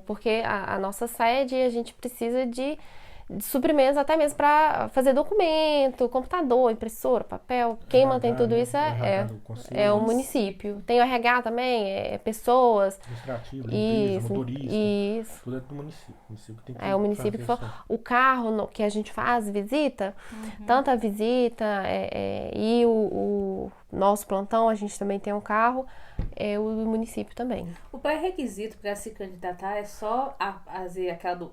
porque a nossa sede, a gente precisa de suprimentos até mesmo para fazer documento, computador, impressora, papel. Quem mantém tudo isso é o município. Tem o RH também, pessoas. Administrativo, empresa, motorista. Isso. Tudo é do município. O município tem que o município que o carro que a gente faz, visita, tanto a visita e o nosso plantão, a gente também tem um carro, é o município também. O pré-requisito para se candidatar é só fazer aquela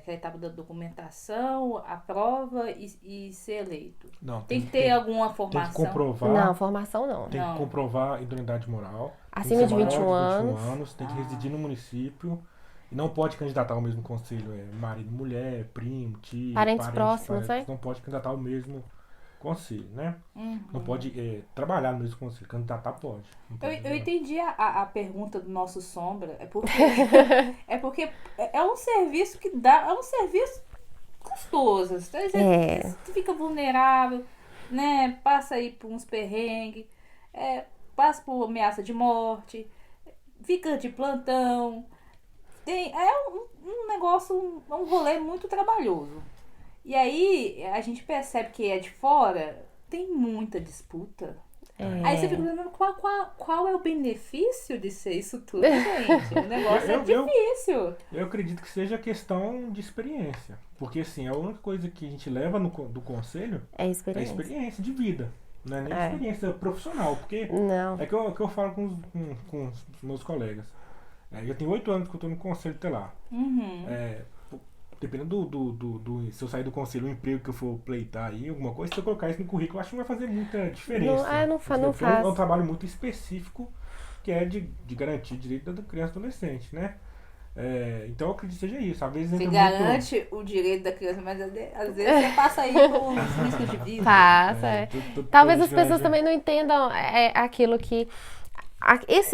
etapa da documentação, a prova e ser eleito. Não, tem que ter alguma formação. Tem que comprovar. Não, formação não. Tem que comprovar a idoneidade moral. Acima de 21 anos. Tem que residir no município. E não pode candidatar ao mesmo conselho. Marido, mulher, primo, tio. Parentes próximos, Não pode candidatar ao mesmo conselho, né? Não pode trabalhar no mesmo conselho. Candidatar pode. Eu entendi a pergunta do nosso Sombra. Porque é um serviço que dá. É um serviço custoso. Você fica vulnerável, né? Passa aí por uns perrengues, passa por ameaça de morte, fica de plantão. Um negócio, um rolê muito trabalhoso. E aí a gente percebe que de fora tem muita disputa. Aí você fica pensando, qual é o benefício de ser isso tudo, gente? O negócio é difícil. Eu acredito que seja questão de experiência. Porque assim, a única coisa que a gente leva do conselho é a experiência de vida. Não é nem experiência profissional. Porque é que eu falo com os meus colegas. Eu tenho 8 anos que eu estou no conselho tutelar. Dependendo se eu sair do conselho, o emprego que eu for pleitar aí, alguma coisa, se eu colocar isso no currículo, acho que não vai fazer muita diferença. Não faz. É um trabalho muito específico que é de garantir o direito da criança e do adolescente, né? Então eu acredito que seja isso. Às vezes você garante o direito da criança, mas às vezes você passa aí com os riscos de vida. Passa. Talvez as pessoas também não entendam aquilo que...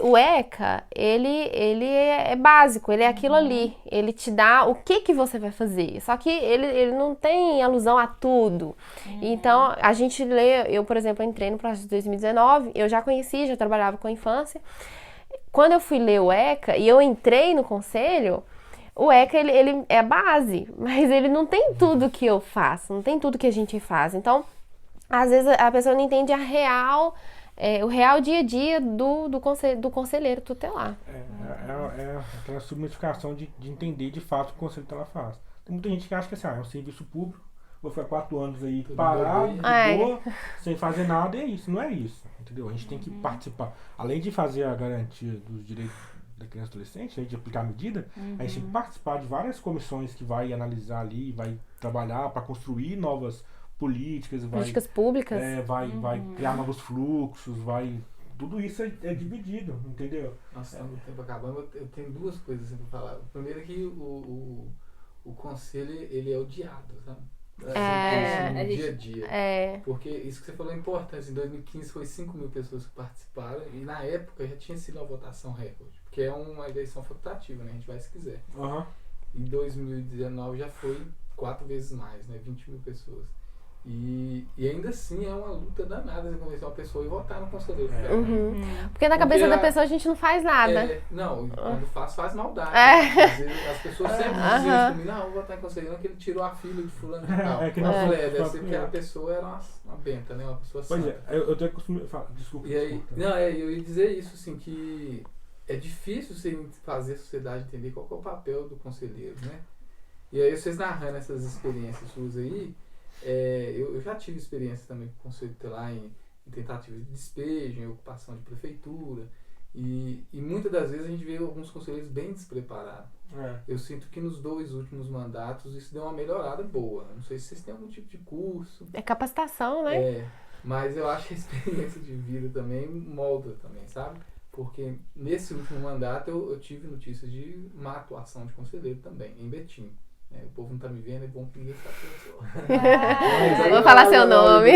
o ECA, ele é básico, ele é aquilo ali. Ele te dá o que você vai fazer. Só que ele não tem alusão a tudo. Então, a gente lê... Eu, por exemplo, entrei no processo de 2019. Eu já conheci, já trabalhava com a infância. Quando eu fui ler o ECA e eu entrei no conselho, o ECA, ele é a base. Mas ele não tem tudo que eu faço. Não tem tudo que a gente faz. Então, às vezes, a pessoa não entende o real dia a dia do conselheiro tutelar. É aquela subnotificação de entender de fato o que o conselho tutelar faz. Tem muita gente que acha que é um serviço público, vou ficar 4 anos aí parado, sem fazer nada, e é isso. Não é isso, entendeu? A gente tem que participar. Além de fazer a garantia dos direitos da criança e adolescente, de aplicar a medida, a gente tem que participar de várias comissões que vai analisar ali, vai trabalhar para construir novas políticas públicas, vai criar novos fluxos, tudo isso é dividido, entendeu? Nossa, no tempo acabando, eu tenho 2 coisas assim pra falar. O primeiro é que o conselho, ele é odiado, sabe? no a gente- dia a dia. É. Porque isso que você falou é importante. Em 2015 foi 5 mil pessoas que participaram e na época já tinha sido uma votação recorde. Porque é uma eleição facultativa, né? A gente vai se quiser. Aham. Em 2019 já foi 4 vezes mais, né? 20 mil pessoas. E ainda assim é uma luta danada você convencer uma pessoa e votar no conselheiro. Uhum. Porque na cabeça da pessoa a gente não faz nada. Não, quando faz maldade. É. Às vezes as pessoas sempre diziam isso comigo, não, vou votar em conselheiro, que ele tirou a filha de fulano e tal. É que Eu não falei, foi- deve ser porque a pessoa era uma benta, né? Uma pessoa Pois santa. é, eu até costumo falar, desculpa. E aí, desculpa. não, eu ia dizer isso, assim, que é difícil você fazer a sociedade entender qual que é o papel do conselheiro, né? E aí vocês narrando essas experiências suas aí, eu já tive experiência também com o conselho tutelar em tentativa de despejo, em ocupação de prefeitura, e muitas das vezes a gente vê alguns conselheiros bem despreparados. É. Eu sinto que nos 2 últimos mandatos isso deu uma melhorada boa. Não sei se vocês têm algum tipo de curso, É capacitação, né? mas eu acho que a experiência de vida também molda também, sabe? Porque nesse último mandato eu tive notícias de má atuação de conselheiro também, em Betim. O povo não tá me vendo, é bom que ninguém sabe que eu sou. Vou falar seu nome.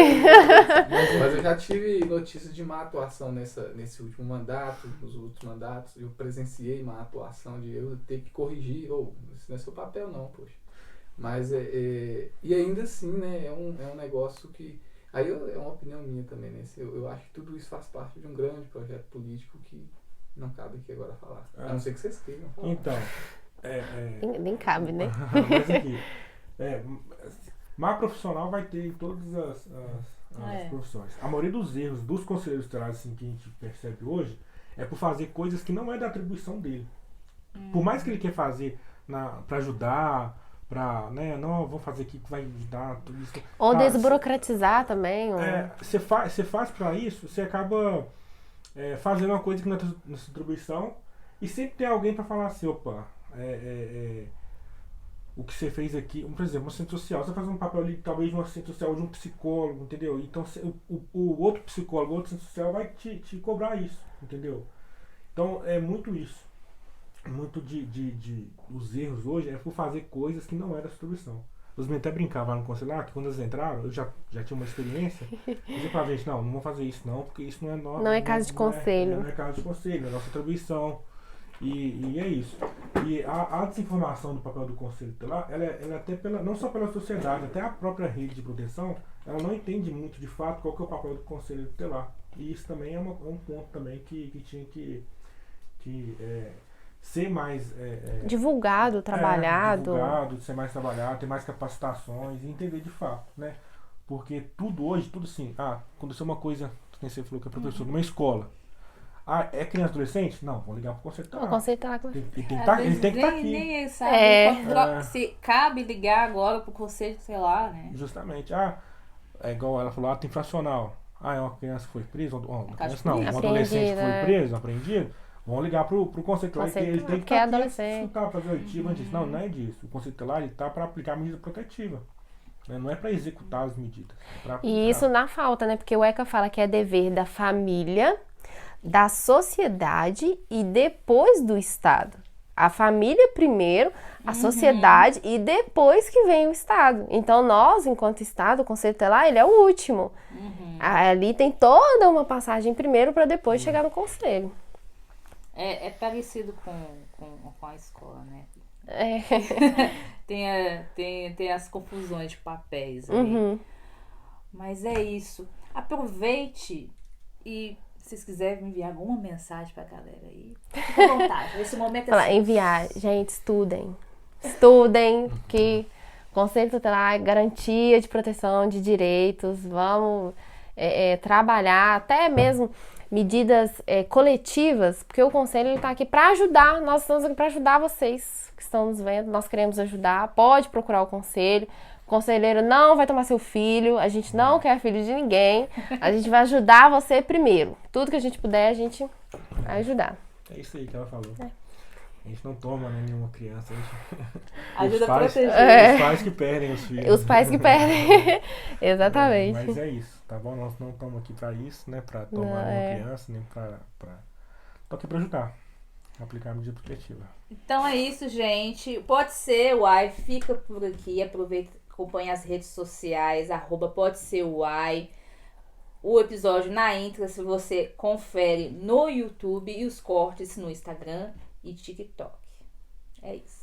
Mas eu já tive notícias de má atuação nesse último mandato, nos outros mandatos. Eu presenciei má atuação de eu ter que corrigir. Isso não é seu papel não, poxa. Mas e ainda assim, né, é um negócio que... Aí é uma opinião minha também, né? Eu acho que tudo isso faz parte de um grande projeto político que não cabe aqui agora falar. A não ser que vocês queiram falar. Então, Nem cabe, né? mas aqui, má profissional vai ter em todas as profissões. A maioria dos erros dos conselheiros tutelares assim, que a gente percebe hoje é por fazer coisas que não é da atribuição dele. Por mais que ele quer fazer para ajudar, não, vou fazer aqui que vai ajudar, tudo isso. Ou desburocratizar também. Você faz para isso, você acaba fazendo uma coisa que não é da sua atribuição e sempre tem alguém para falar assim, opa, o que você fez aqui, por exemplo, um centro social, você faz um papel ali, talvez de um centro social de um psicólogo, entendeu? Então o outro psicólogo, o outro centro social vai te cobrar isso, entendeu? Então é muito isso. Muito os erros hoje é por fazer coisas que não é da distribuição. Os meninos até brincavam no conselho que quando eles entraram, eu já tinha uma experiência, eu falava, gente, não vou fazer isso não, porque isso não é nosso. Não é caso de conselho. Não é caso de conselho, é nossa atribuição. E é isso. E a desinformação do papel do conselho tutelar, ela é até não só pela sociedade, até a própria rede de proteção, ela não entende muito de fato qual que é o papel do conselho tutelar. E isso também é um ponto também que tinha que ser mais Divulgado, trabalhado. Divulgado, ser mais trabalhado, ter mais capacitações e entender de fato, né? Porque tudo hoje, tudo assim, aconteceu uma coisa, que você falou que é professor, numa escola. É criança adolescente? Não, vou ligar pro conselho tutelar. O conselho tá lá. Ele tem que estar aqui. Nem ele sabe se cabe ligar agora pro conselho, sei lá, né? Justamente. É igual ela falou, ato infracional. É uma criança que foi presa, uma criança não, um adolescente que foi preso, apreendido. Vamos ligar pro conselho tutelar. Ele tem que é estar adolescente. aqui, fazer oitiva antes. Não é disso. O conselho tutelar está para aplicar a medida protetiva. Não é para executar as medidas. E isso na falta, né? Porque o ECA fala que é dever da família, da sociedade e depois do Estado. A família primeiro, a sociedade e depois que vem o Estado. Então nós, enquanto Estado, o Conselho Tutelar, ele é o último. Ali tem toda uma passagem primeiro para depois chegar no Conselho. É parecido com a escola, né? Tem as confusões de papéis aí. Mas é isso. Aproveite e se vocês quiserem enviar alguma mensagem pra galera aí, fica à vontade. Esse momento é enviar. Gente, estudem. Estudem, que Conselho Tutelar é garantia de proteção de direitos. Vamos trabalhar, até mesmo medidas coletivas, porque o Conselho está aqui para ajudar. Nós estamos aqui para ajudar vocês que estão nos vendo. Nós queremos ajudar. Pode procurar o Conselho. O conselheiro não vai tomar seu filho, a gente não quer filho de ninguém, a gente vai ajudar você primeiro. Tudo que a gente puder, a gente vai ajudar. É isso aí que ela falou. A gente não toma nenhuma criança. Ajuda a proteger. Os pais que perdem os filhos. Os pais que perdem. Exatamente. Mas é isso, tá bom? Nós não estamos aqui pra isso, né? Pra tomar nenhuma criança, nem pra... Tô aqui pra ajudar. Aplicar a medida protetiva. Então é isso, gente. Pode ser, fica por aqui. Aproveita. acompanhe as redes sociais, @podseruai. O episódio na íntegra você confere no YouTube e os cortes no Instagram e TikTok. É isso.